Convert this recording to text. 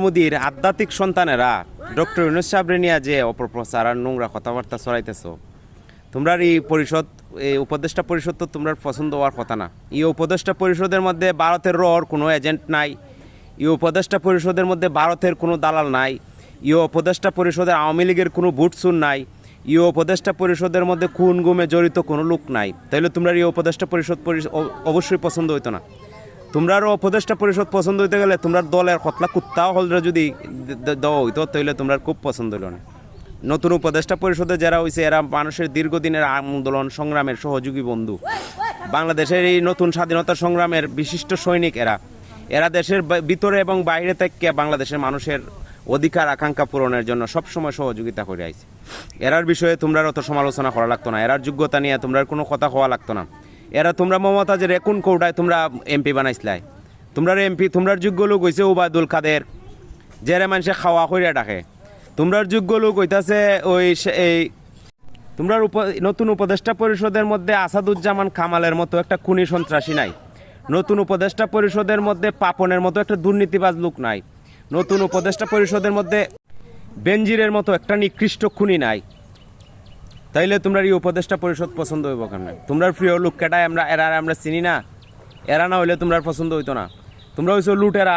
মোদীর আধ্যাত্মিক সন্তানেরা ডক্টর ইউনূস সাহেবরে নিয়ে যে অপপ্রচার আর নোংরা কথাবার্তা ছড়াইতেছ, তোমরা এই উপদেষ্টা পরিষদ তো তোমরা পছন্দ হওয়ার কথা না। এই উপদেষ্টা পরিষদের মধ্যে ভারতের কোনো এজেন্ট নাই। এই উপদেষ্টা পরিষদের মধ্যে ভারতের কোনো দালাল নাই। এই উপদেষ্টা পরিষদের আওয়ামী লীগের কোনো বুটসুন নাই। এই উপদেষ্টা পরিষদের মধ্যে খুন গুমে জড়িত কোনো লোক নাই। তাইলে তোমরা এই উপদেষ্টা পরিষদ অবশ্যই পছন্দ হইতো না। তোমরারও উপদেষ্টা পরিষদ পছন্দ হইতে গেলে তোমরা দলের কতলা কুত্তাও হলরে যদি দেওয়া হইতো তাইলে তোমরা খুব পছন্দ হইল না। নতুন উপদেষ্টা পরিষদে যারা হয়েছে এরা মানুষের দীর্ঘদিনের আন্দোলন সংগ্রামের সহযোগী বন্ধু, বাংলাদেশের এই নতুন স্বাধীনতা সংগ্রামের বিশিষ্ট সৈনিক। এরা দেশের ভিতরে এবং বাইরে থেকে বাংলাদেশের মানুষের অধিকার আকাঙ্ক্ষা পূরণের জন্য সবসময় সহযোগিতা করে আইছে। এরার বিষয়ে তোমরা অত সমালোচনা করা লাগতো না। এরার যোগ্যতা নিয়ে তোমরা কোনো কথা হওয়া লাগতো না। তোমরা মমতাজের কোন কৌটায় তোমরা এমপি বানাইছিলাই? তোমরা এমপি তোমরার যোগ্য লোক হয়েছে ওবায়দুল কাদের, যারা মানুষে খাওয়া কইরা ডাকে। তোমরার যোগ্য লোক হইতাছে এই তোমরা নতুন উপদেষ্টা পরিষদের মধ্যে আসাদুজ্জামান কামালের মতো একটা খুনি সন্ত্রাসী নাই। নতুন উপদেষ্টা পরিষদের মধ্যে পাপনের মতো একটা দুর্নীতিবাজ লোক নাই। নতুন উপদেষ্টা পরিষদের মধ্যে বেনজিরের মতো একটা নিকৃষ্ট খুনি নাই। তাইলে তোমরা এই উপদেষ্টা পরিষদ পছন্দ হইব কেন? তোমরা প্রিয় লোক কেটায় আমরা চিনি না। এরা না হইলে তোমরা পছন্দ হইতো না। তোমরা হইছো লুটেরা।